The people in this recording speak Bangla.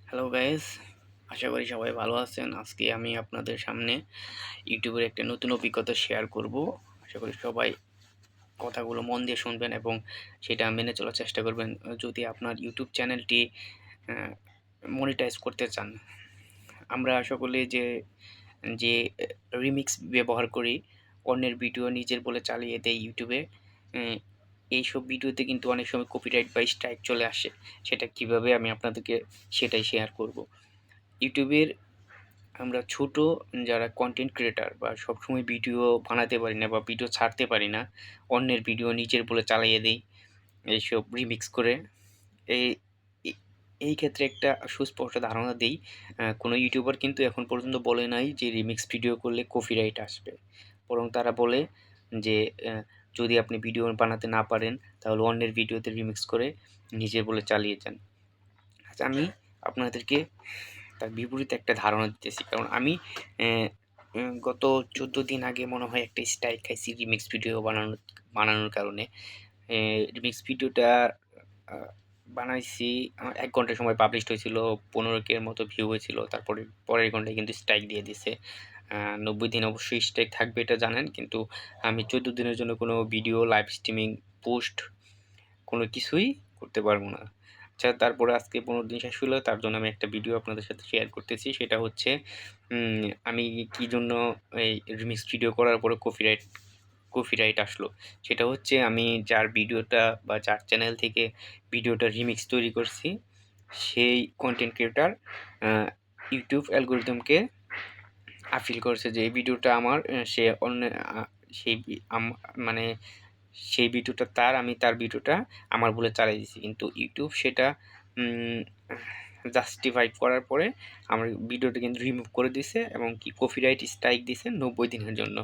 হ্যালো গাইস, আশা করি সবাই ভালো আছেন। আজকে আমি আপনাদের সামনে ইউটিউবের একটা নতুন অভিজ্ঞতা শেয়ার করব। আশা করি সবাই কথাগুলো মন দিয়ে শুনবেন এবং সেটা মেনে চলার চেষ্টা করবেন। যদি আপনার ইউটিউব চ্যানেলটি মনিটাইজ করতে চান। আমরা সকলে যে রিমিক্স ব্যবহার করি, অন্যের ভিডিও নিজের বলে চালিয়ে দেই ইউটিউবে। এইসব ভিডিওতে কিন্তু অনেক সময় কপিরাইট বা স্ট্রাইক চলে আসে। সেটা কিভাবে আমি আপনাদেরকে সেটাই শেয়ার করব। ইউটিউবের আমরা ছোট যারা কন্টেন্ট ক্রিয়েটার বা সবসময় ভিডিও বানাতে পারি না বা ভিডিও ছাড়তে পারি না, অন্যের ভিডিও নিজের বলে চালিয়ে দিই এইসব রিমিক্স করে। এই এ- এই ক্ষেত্রে একটা সুস্পষ্ট ধারণা দিই, কোনো ইউটিউবার কিন্তু এখন পর্যন্ত বলে নাই যে রিমিক্স ভিডিও করলে কপিরাইট আসবে। বরং তারা বলে যে যদি আপনি ভিডিও বানাতে না পারেন তাহলে অন্যের ভিডিওতে রিমিক্স করে নিজের বলে চালিয়ে যান। আচ্ছা, আমি আপনাদেরকে তার বিপরীতে একটা ধারণা দিতেছি। কারণ আমি গত ১৪ দিন আগে মনে হয় একটা স্ট্রাইক খাইছি রিমিক্স ভিডিও বানানোর কারণে। রিমিক্স ভিডিওটা আ বানাইছি, ১ ঘন্টা সময় পাবলিশড হয়েছিল, ১৫K এর মতো ভিউ হয়েছিল। তারপরে পরের ঘন্টায় কিন্তু স্ট্রাইক দিয়ে দিছে। ৯০ দিন অবশ্যই স্ট্রাইক থাকবে এটা জানেন। কিন্তু আমি ১৪ দিনের জন্য কোনো ভিডিও, লাইভ স্ট্রিমিং, পোস্ট কোনো কিছুই করতে পারবো না। আচ্ছা, তারপরে আজকে ১৫ দিন শেষ হলো, তার জন্য আমি একটা ভিডিও আপনাদের সাথে শেয়ার করতেছি। সেটা হচ্ছে আমি কি জন্য এই রিমিক্স ভিডিও করার পরে কপিরাইট আসলো। সেটা হচ্ছে আমি যার ভিডিওটা বা যার চ্যানেল থেকে ভিডিওটা রিমিক্স তৈরি করছি, সেই কনটেন্ট ক্রিয়েটর আ ইউটিউব অ্যালগরিদমকে আপিল করছে যে এই ভিডিওটা আমার, সে অন্য সেই মানে সেই ভিডিওটা তার, আমি তার ভিডিওটা আমার বলে চালিয়ে দিছি। কিন্তু ইউটিউব সেটা উম জাস্টিফাই করার পরে আমার ভিডিওটা কিন্তু রিমুভ করে দিছে এবং কি কপিরাইট স্ট্রাইক দিছে ৯০ দিনের জন্য।